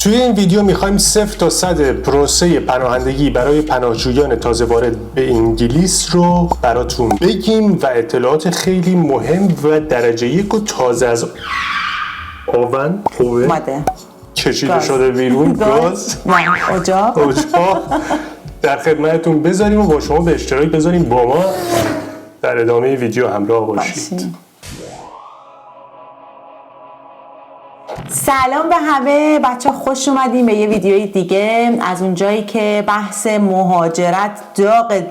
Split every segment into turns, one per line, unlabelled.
توی این ویدیو میخوایم 0 تا 100 پروسه پناهندگی برای پناهجویان تازه وارد به انگلیس رو براتون بگیم و اطلاعات خیلی مهم و درجه 1 و تازه از اوون کشیده شده بیرون، گاز
اجاق
در خدمتتون بذاریم و با شما به اشتراک بذاریم با ما در ادامه ویدیو همراه باشید.
سلام به همه بچه، خوش اومدیم به یه ویدیوی دیگه از اونجایی که بحث مهاجرت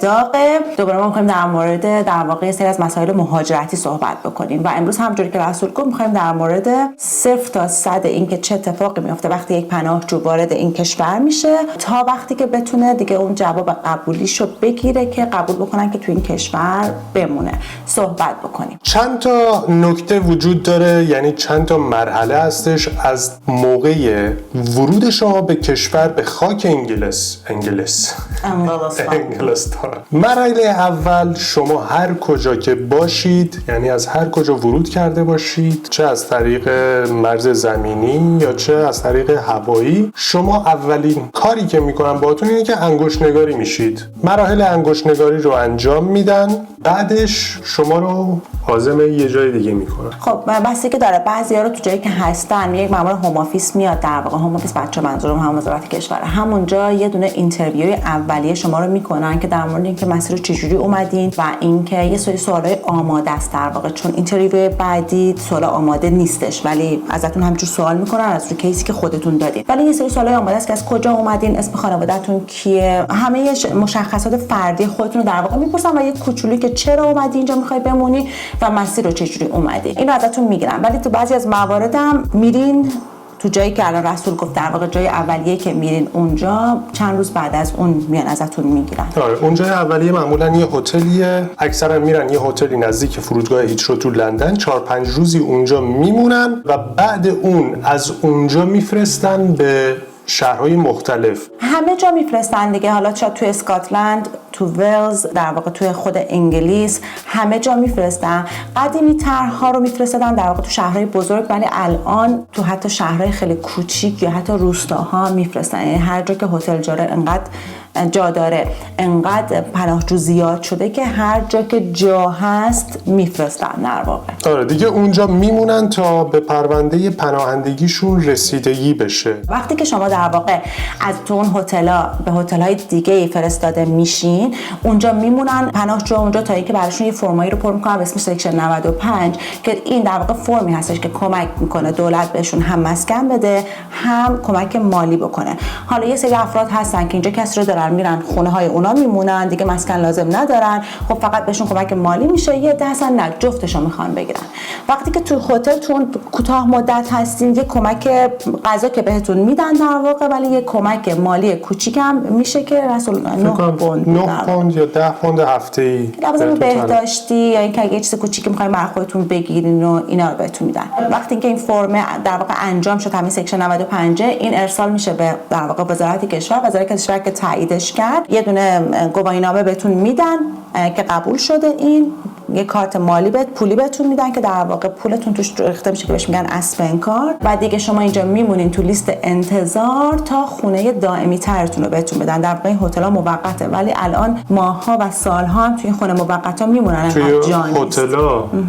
داغه. دوباره ما می‌خوایم در مورد در واقع سری از مسائل مهاجرتی صحبت بکنیم و امروز همونجوری که رسول گفت می‌خوایم در مورد 0 تا 100 اینکه چه اتفاقی میفته وقتی یک پناهجو وارد این کشور میشه تا وقتی که بتونه دیگه اون جواب قبولیشو بگیره که قبول بکنن که تو این کشور بمونه صحبت بکنیم.
چند تا نکته وجود داره، یعنی چند تا مرحله هستش از موقع ورود شما به کشور به خاک انگلستان. مرحله اول شما هر کجا که باشید، یعنی از هر کجا ورود کرده باشید، چه از طریق مرز زمینی یا چه از طریق هوایی، شما اولین کاری که میکنن باهاتون اینه که انگشت نگاری میشید. مراحل انگشت نگاری رو انجام میدن، بعدش شما رو عازم یه جای دیگه میکنن.
خب بحثی که داره بعضی‌ها رو تو جایی که هستن یک مأمور هوم آفیس میاد، در واقع هوم آفیس بچه منظورم هم وزارت کشور، همونجا یه دونه اینترویوی اولیه شما رو میکنن که در مورد اینکه مسیر رو چجوری اومدین و اینکه یه سری سوالای آماده است در واقع، چون اینترویو بعدی سوال آماده نیستش ولی ازتون همینجور سوال میکنن از روی کیسی که خودتون دادین، ولی یه سری سوالای آماده است که از کجا اومدین، اسم خانواده‌تون کیه، همه مشخصات فردی خودتون رو در واقع میپرسن و یه کوچولویی که چرا اومدی اینجا میخوای بمونی و مسیر رو چجوری اومدی اینو ازتون میگیرن. ولی تو بعضی از موارد هم میرین تو جایی که الان رسول گفت در واقع جای اولیه که میرین اونجا چند روز بعد از اون میان ازتون میگیرن.
آره، اونجا اولیه معمولا یه هتلیه، اکثرا میرن یه هتلی نزدیک فرودگاه هیترو تو لندن، 4-5 روزی اونجا میمونن و بعد اون از اونجا میفرستن به شهرهای مختلف.
همه جا میفرستن دیگه، حالا چه تو اسکاتلند، تو ولز، در واقع تو خود انگلیس همه جا میفرستن. قدیمی ترها رو میفرستادن در واقع تو شهرهای بزرگ، ولی الان تو حتی شهرهای خیلی کوچیک یا حتی روستاها میفرستن. یعنی هر جا که هتل انقدر جا داره، انقدر پناهجو زیاد شده که هر جا که جا هست میفرستن در واقع.
آره دیگه اونجا میمونن تا به پرونده پناهندگیشون رسیدگی بشه.
وقتی که شما در واقع از تو اون هتل‌ها به هتل‌های دیگه فرستاده میشین، اونجا میمونن پناهجو اونجا تا اینکه براشون یه فرمایی رو پر میکنن به اسم سکشن 95 که این در واقع فرمی هستش که کمک میکنه دولت بهشون هم مسکن بده هم کمک مالی بکنه. حالا یه سری افراد هستن که اینجا کسی رو دارن میرن خونه های اونا میمونن دیگه، مسکن لازم ندارن، خب فقط بهشون کمک مالی میشه. یه ده اصلا نه، جفتشو میخوان بگیرن. وقتی که تو هتل تو کوتاه مدت هستین یه کمک غذا که بهتون میدن در واقع، ولی یه کمک مالی کوچیکم میشه که رسول 9
پوند یا 10 پوند هفته‌ای
لازم بهداشتی یا اینکه اگه چیز کوچیکی میخواین برای خودتون بگیرین و اینا رو بهتون میدن. وقتی که این فرم در واقع انجام شد، همین سکشن 95 این ارسال میشه به در واقع وزارت کشور. وزارت کشور که تاییدش کرد یه دونه گواهینامه بهتون میدن که قبول شده، این یه کارت مالی پولی بهتون میدن که در واقع پولتون توش ریخته میشه که بهش میگن اسپن کارت. بعد دیگه شما اینجا میمونین تو لیست انتظار تا خونه دائمی ترتون رو بهتون بدن. در واقع این هتل‌ها موقته، ولی الان ماه‌ها و سال‌ها هم توی این خونه موقتا میمونن.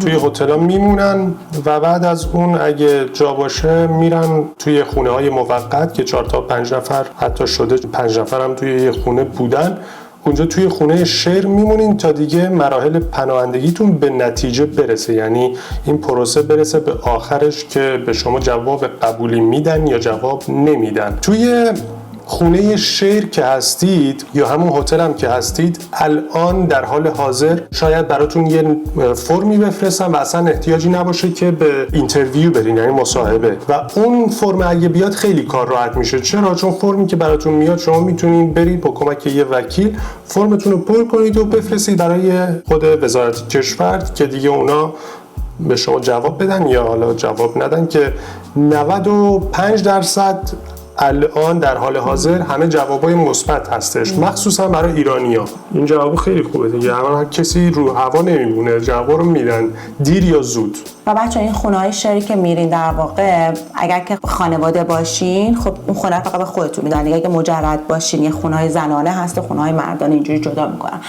توی هتل‌ها میمونن و بعد از اون اگه جا باشه میرن توی خونه‌های موقت که 4 تا 5 نفر حتی شده 5 نفر هم توی یه خونه بودن. اونجا توی خونه شیر میمونین تا دیگه مراحل پناهندگیتون به نتیجه برسه، یعنی این پروسه برسه به آخرش که به شما جواب قبولی میدن یا جواب نمیدن. توی خونه شیر که هستید یا همون هتل هم که هستید، الان در حال حاضر شاید براتون یه فرمی بفرستن و اصلا احتیاجی نباشه که به اینترویو برین، یعنی مصاحبه، و اون فرم اگه بیاد خیلی کار راحت میشه. چرا؟ چون فرمی که براتون میاد شما میتونید برید با کمک یه وکیل فرمتون رو پر کنید و بفرستید برای خود وزارت کشور که دیگه اونا به شما جواب بدن یا حالا جواب ندن، که 95% الان در حال حاضر همه جوابای مثبت هستش، مخصوصا برای ایرانی‌ها. این جواب خیلی خوبه دیگه، هر کسی رو هوا نمیمونه، جواب رو میدن دیر یا زود.
و بچه این خونه‌های شری که میرین در واقع اگر که خانواده باشین خب اون خونه فقط به خودتون میدن. اگه مجرد باشین یه خونه‌های زنانه هست، خونه‌های مردانه اینجوری جدا میکنن.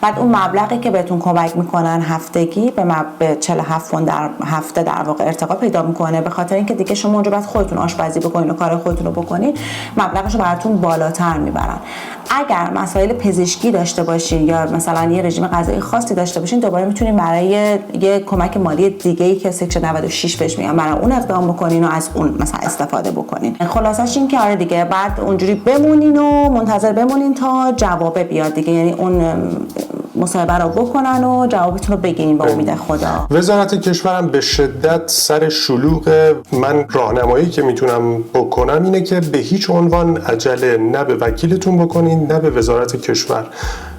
بعد اون مبلغی که بهتون کمک میکنن هفتگی به 47 پوند در هفته در واقع ارتقا پیدا میکنه، به خاطر اینکه دیگه شما اونجا باید خودتون آشپزی بکنین و کار خودتون رو بکنین، مبلغش رو براتون بالاتر میبرن. اگر مسائل پزشکی داشته باشین یا مثلا یه رژیم غذایی خاصی داشته باشین، دوباره میتونین برای یه کمک مالی دیگه‌ای که سکشن 96 بهش میگن برای اون اقدام بکنین و از اون مثلا استفاده بکنین. خلاصش این که آره دیگه بعد اونجوری بمونین و منتظر بمونین تا جواب بیاد دیگه، یعنی اون مصاحبه رو بکنن و جوابتون رو بگیرین با امید خدا.
وزارت کشورم به شدت سر شلوغ. من راهنمایی که میتونم بکنم اینه که به هیچ عنوان عجله نه به وکیلتون بکنین نه به وزارت کشور.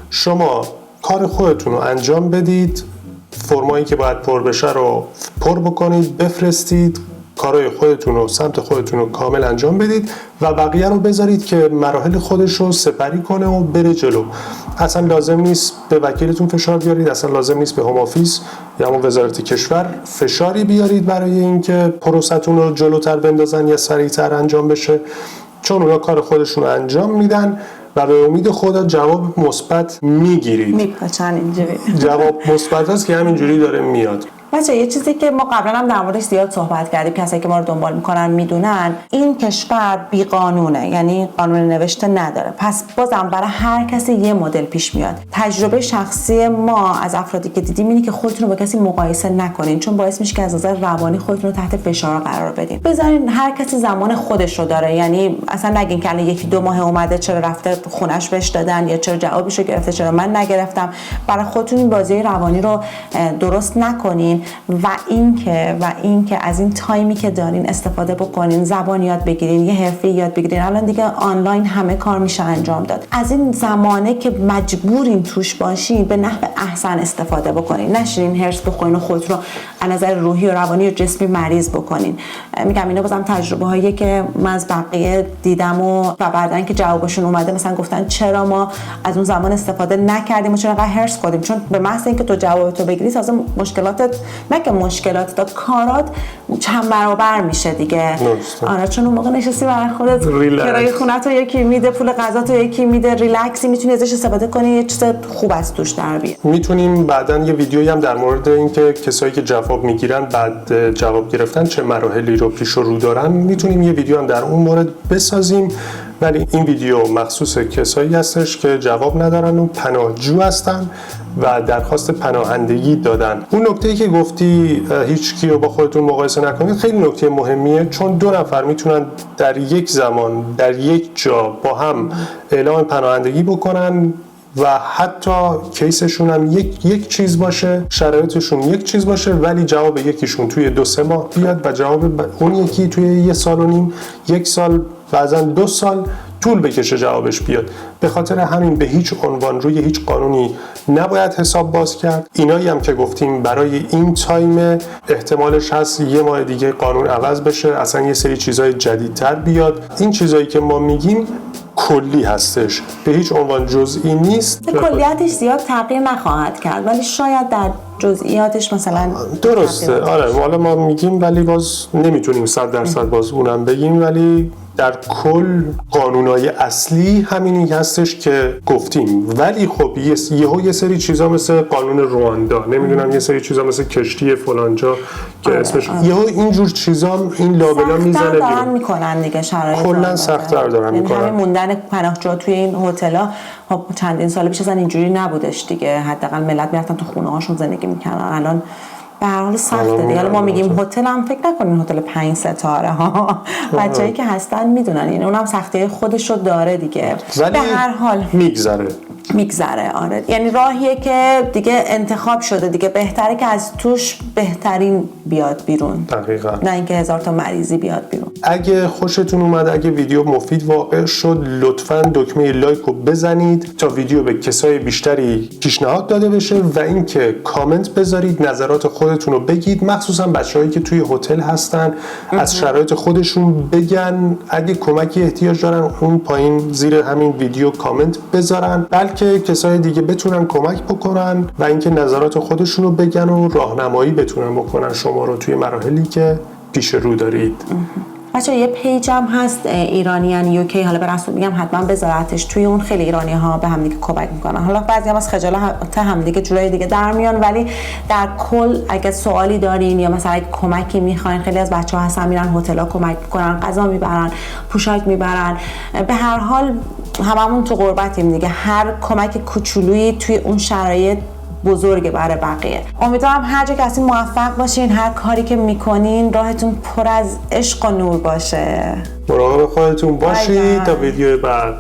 شما کار خودتون رو انجام بدید، فرمایی که باید پر بشه رو پر بکنید، بفرستید، کارهای خودتون رو سمت خودتون رو کامل انجام بدید و بقیه رو بذارید که مراحل خودش رو سپری کنه و بره جلو. اصلا لازم نیست به وکیلتون فشار بیارید، اصلا لازم نیست به هوم آفیس یا همون وزارت کشور فشاری بیارید برای اینکه پروسه‌تون رو جلوتر بندازن یا سریعتر انجام بشه، چون اونا کار خودشون رو انجام میدن و به امید خدا جواب مثبت میگیرید.
میپاچن اینجوری.
جواب مثبت هست که همینجوری داره میاد.
بچه یه چیزی که ما قبلا هم در موردش زیاد صحبت کردیم، کسایی که ما رو دنبال میکنن میدونن این کشور بی قانونه، یعنی قانون نوشته نداره. پس بازم برای هر کسی یه مدل پیش میاد. تجربه شخصی ما از افرادی که دیدیم اینه که خودتون رو با کسی مقایسه نکنین، چون باعث میشه که از نظر روانی خودتون رو تحت فشار قرار بدین. بذارین هر کسی زمان خودش رو داره، یعنی اصلا نگین که الان 1-2 ماه اومده چرا رفته خونش بهش دادن یا چرا جوابش رو گرفته چرا من نگرفتم. برای خودتون این بازی روانی رو درست نکنین و اینکه از این تایمی که دارین استفاده بکنین، زبان یاد بگیرین، یه حرفه یاد بگیرین. الان دیگه آنلاین همه کار میشه انجام داد. از این زمانه که مجبورین توش باشین به نحو احسن استفاده بکنین، نشینین هرس بخورین و خودتون رو از نظر روحی و روانی و جسمی مریض بکنین. میگم اینا بازم تجربه هایی که من از بقیه دیدم و بعدن که جوابشون اومده مثلا گفتن چرا ما از اون زمان استفاده نکردیم و چرا انقدر هرس خوردیم، چون به محض اینکه تو جوابتو بگیری تازه مشکلاتت که مشکلات تا کارات چند برابر میشه دیگه. آره چون اون موقع نشستی برای خودت کرایه خونت رو یکی میده، پول غذا تو یکی میده، ریلکسی میتونی ازش استفاده کنی، یه چیز خوب از توش در بیاد.
میتونیم بعداً یه ویدیویی هم در مورد اینکه کسایی که جواب میگیرن بعد جواب گرفتن چه مراحلی رو پیش رو دارن، میتونیم یه ویدیو هم در اون مورد بسازیم. ولی این ویدیو مخصوص کسایی هستش که جواب ندارن و پناهجو هستن و درخواست پناهندگی دادن. اون نکته‌ای که گفتی هیچ کی رو با خودتون مقایسه نکنید خیلی نکته مهمیه، چون 2 نفر میتونن در یک زمان در یک جا با هم اعلام پناهندگی بکنن و حتی کیسشون هم یک چیز باشه، شرایطشون یک چیز باشه، ولی جواب یکیشون توی 2-3 ماه بیاد و جواب اون یکی توی 1.5 سال، 1 سال، بعضا 2 سال طول بکشه جوابش بیاد. به خاطر همین به هیچ عنوان روی هیچ قانونی نباید حساب باز کرد. اینایی هم که گفتیم برای این تایم احتمالش هست 1 ماه دیگه قانون عوض بشه، اصلا یه سری چیزای جدیدتر بیاد. این چیزایی که ما میگیم کلی هستش، به هیچ عنوان جزئی نیست.
کلیتش زیاد تغییر نخواهد کرد ولی شاید در جزئیاتش مثلا
درسته. آره حالا ما میگیم ولی باز نمیتونیم 100% باز اونم بگیم، ولی در کل قانونای اصلی همینی هستش که گفتیم. ولی خب یه سری چیزا مثل قانون رواندا، نمیدونم یه سری چیزا مثل کشتی فلانجا که اسمش یهو اینجور چیزا این لابلا میزنه بیرون.
دارن میکنن دیگه، شرایط
کلا سخت‌تر دارن میکنن.
همین موندن پناهجو توی این هتل‌ها خب چندین سال پیش اصلا اینجوری نبودش دیگه، حداقل ملت میرفتن تو خونه‌هاشون زندگی میکردن. الان به هر حال سخته دیگه. ما میگیم هتل هم فکر نکنین هتل 5 ستاره ها، بچه‌ای که هستن میدونن این اونم سختی خودش رو داره دیگه. به هر حال میگذره. آره یعنی راهیه که دیگه انتخاب شده دیگه، بهتره که از توش بهترین بیاد بیرون.
دقیقاً.
نه اینکه 1000 تا مریضی بیاد بیرون.
اگه خوشتون اومد، اگه ویدیو مفید واقع شد، لطفاً دکمه لایک رو بزنید تا ویدیو به کسای بیشتری پیشنهاد داده بشه و اینکه کامنت بذارید، نظرات خودتون رو بگید، مخصوصا بچه‌هایی که توی هتل هستن از شرایط خودشون بگن. اگه کمکی احتیاج دارن اون پایین زیر همین ویدیو کامنت بذارن، بلکه که کسای دیگه بتونن کمک بکنن و اینکه نظرات خودشونو بگن و راهنمایی بتونن بکنن شما رو توی مراحلی که پیش رو دارید.
بچه یه پیج هم هست ایرانیان یوکی، حالا به رسول میگم حتما بذارتش، توی اون خیلی ایرانی ها به هم دیگه کمک میکنن. حالا بعضی هم از خجالت هم دیگه جورای دیگه در میان، ولی در کل اگه سوالی دارین یا مثلا اگه کمکی میخواین، خیلی از بچه‌ها هستن میرن هتل‌ها کمک میکنن، غذا میبرن، پوشاک میبرن. به هر حال هممون تو غربتیم دیگه، هر کمک کوچولویی توی اون شرایط بزرگه برای بقیه. امیدوارم هر جا که هستین موفق باشین، هر کاری که میکنین راهتون پر از عشق و نور باشه.
مراقب خودتون باشید تا ویدیو بعد.